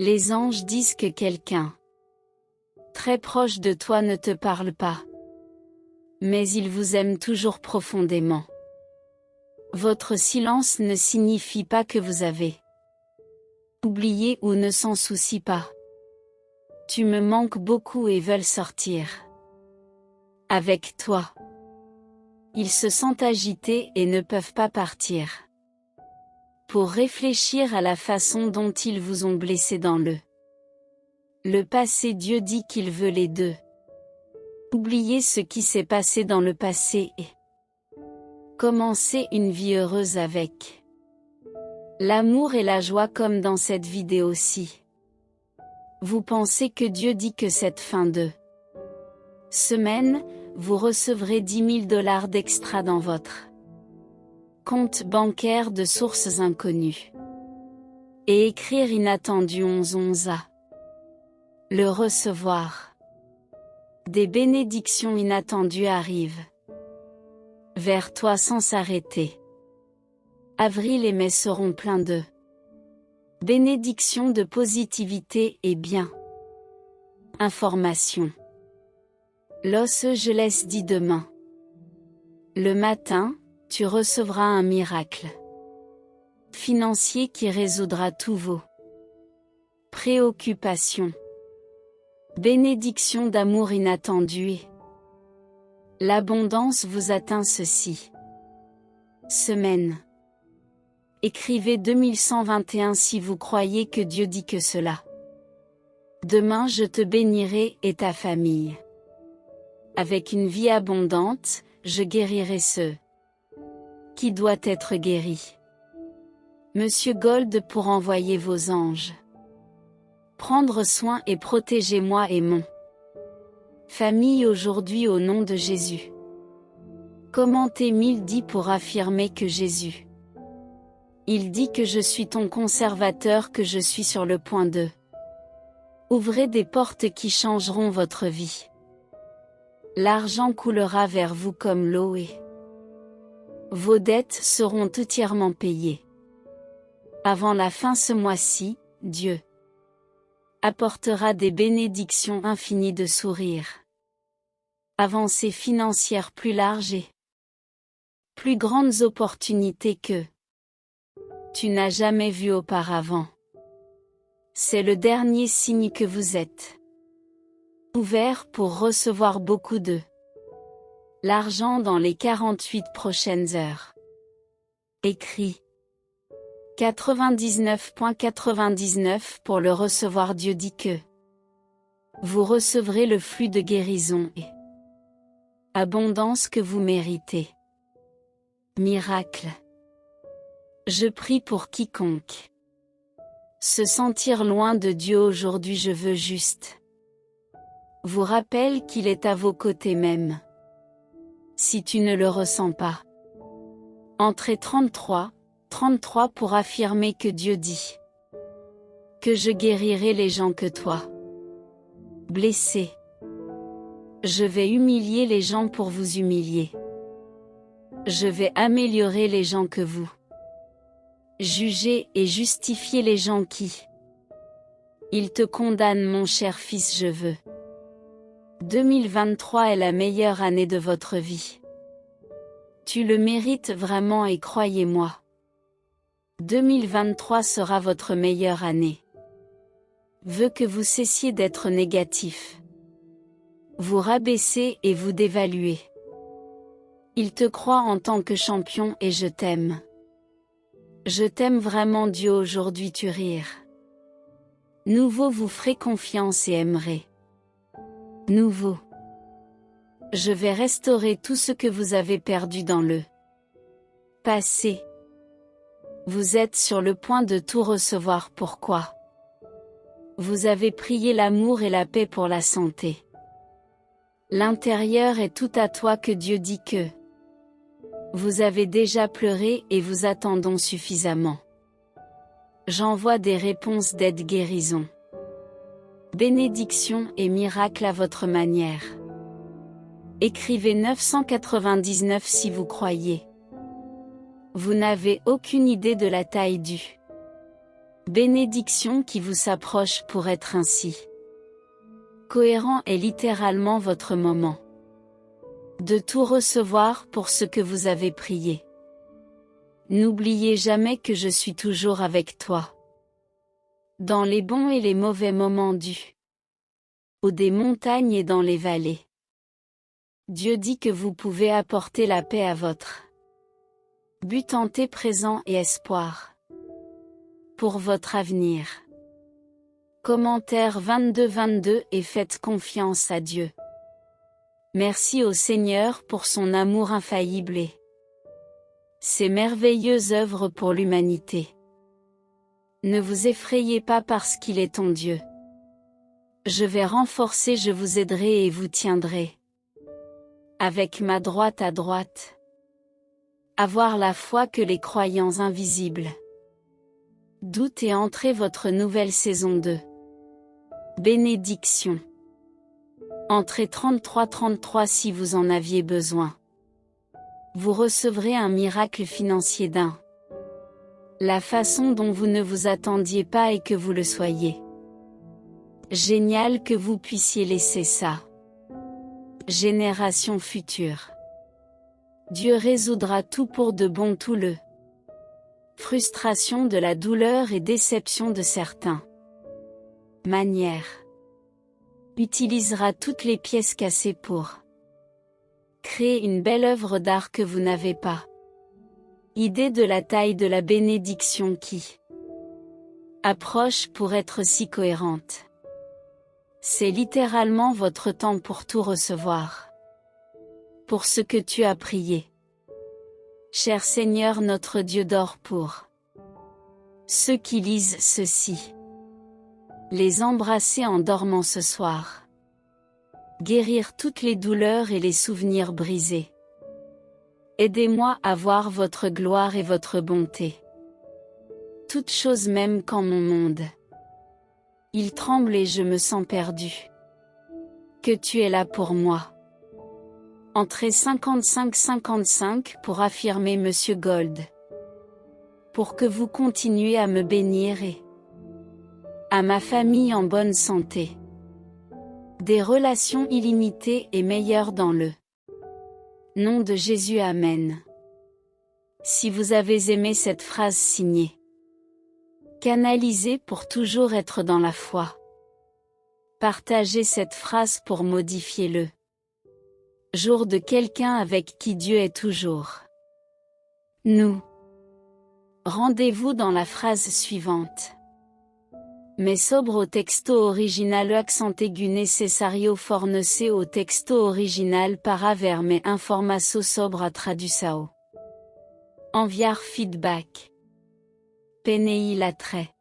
Les anges disent que quelqu'un très proche de toi ne te parle pas. Mais il vous aime toujours profondément. Votre silence ne signifie pas que vous avez oublié ou ne s'en soucie pas. Tu me manques beaucoup et veulent sortir avec toi. Ils se sentent agités et ne peuvent pas partir. Pour réfléchir à la façon dont ils vous ont blessé dans le passé, Dieu dit qu'il veut les deux. Oubliez ce qui s'est passé dans le passé et commencer une vie heureuse avec l'amour et la joie comme dans cette vidéo-ci. Vous pensez que Dieu dit que cette fin de semaine, vous recevrez 10 000 $ d'extra dans votre compte bancaire de sources inconnues. Et écrire inattendu 11 à le recevoir. Des bénédictions inattendues arrivent vers toi sans s'arrêter. Avril et mai seront pleins de bénédictions, de positivité et bien information. Los Angeles dit demain. Le matin, tu recevras un miracle financier qui résoudra tous vos préoccupations. Bénédiction d'amour inattendu et l'abondance vous atteint ceci. Semaine. Écrivez 2121 si vous croyez que Dieu dit que cela. Demain je te bénirai et ta famille. Avec une vie abondante, je guérirai ceux qui doit être guéri. Monsieur Gold pour envoyer vos anges. Prendre soin et protéger moi et mon famille aujourd'hui au nom de Jésus. Commentez 1010 pour affirmer que Jésus. Il dit que je suis ton conservateur, que je suis sur le point de ouvrez des portes qui changeront votre vie. L'argent coulera vers vous comme l'eau et vos dettes seront entièrement payées. Avant la fin ce mois-ci, Dieu apportera des bénédictions infinies de sourires. Avancées financières plus larges et plus grandes opportunités que tu n'as jamais vues auparavant. C'est le dernier signe que vous êtes ouvert pour recevoir beaucoup de l'argent dans les 48 prochaines heures. Écrit 99.99 pour le recevoir. Dieu dit que vous recevrez le flux de guérison et abondance que vous méritez. Miracle. Je prie pour quiconque se sentir loin de Dieu aujourd'hui. Je veux juste vous rappelle qu'il est à vos côtés même si tu ne le ressens pas. Entrez 33 pour affirmer que Dieu dit que je guérirai les gens que toi blessés. Je vais humilier les gens pour vous humilier. Je vais améliorer les gens que vous jugez et justifier les gens qui ils te condamnent. Mon cher fils, je veux 2023 est la meilleure année de votre vie. Tu le mérites vraiment et croyez-moi. 2023 sera votre meilleure année. Veux que vous cessiez d'être négatif. Vous rabaisser et vous dévaluer. Il te croit en tant que champion et je t'aime. Je t'aime vraiment. Dieu aujourd'hui tu rire. Nouveau vous ferez confiance et aimerez. Nouveau. Je vais restaurer tout ce que vous avez perdu dans le passé. Vous êtes sur le point de tout recevoir. Pourquoi? Vous avez prié l'amour et la paix pour la santé. L'intérieur est tout à toi que Dieu dit que vous avez déjà pleuré et vous attendons suffisamment. J'envoie des réponses d'aide, guérison, bénédiction et miracle à votre manière. Écrivez 999 si vous croyez. Vous n'avez aucune idée de la taille du Bénédiction qui vous s'approche pour être ainsi. Cohérent est littéralement votre moment. De tout recevoir pour ce que vous avez prié. N'oubliez jamais que je suis toujours avec toi. Dans les bons et les mauvais moments du haut des montagnes et dans les vallées. Dieu dit que vous pouvez apporter la paix à votre but en temps présent et espoir pour votre avenir. Commentaire 22 et faites confiance à Dieu. Merci au Seigneur pour son amour infaillible et ses merveilleuses œuvres pour l'humanité. Ne vous effrayez pas parce qu'il est ton Dieu. Je vais renforcer, je vous aiderai et vous tiendrai. Avec ma droite à droite. Avoir la foi que les croyants invisibles. Doute et entrez votre nouvelle saison 2. Bénédiction. Entrez 33 si vous en aviez besoin. Vous recevrez un miracle financier d'un. La façon dont vous ne vous attendiez pas et que vous le soyez. Génial que vous puissiez laisser ça. Génération future. Dieu résoudra tout pour de bon, tout le frustration de la douleur et déception de certains. Manière. Utilisera toutes les pièces cassées pour créer une belle œuvre d'art que vous n'avez pas. Idée de la taille de la bénédiction qui approche pour être si cohérente. C'est littéralement votre temps pour tout recevoir. Pour ce que tu as prié. Cher Seigneur notre Dieu dort pour ceux qui lisent ceci. Les embrasser en dormant ce soir. Guérir toutes les douleurs et les souvenirs brisés. Aidez-moi à voir votre gloire et votre bonté. Toutes choses même quand mon monde. Il tremble et je me sens perdu. Que tu es là pour moi. Entrez 55 pour affirmer Monsieur Gold. Pour que vous continuez à me bénir et à ma famille en bonne santé. Des relations illimitées et meilleures dans le nom de Jésus, Amen. Si vous avez aimé cette phrase signée, canalisée pour toujours être dans la foi. Partagez cette phrase pour modifier le jour de quelqu'un avec qui Dieu est toujours. Nous. Rendez-vous dans la phrase suivante. Mais sobre au texto original accent aigu necessario fornecer au texto original para verme informaço sobre a tradução. Enviar feedback. Penei l'attrait.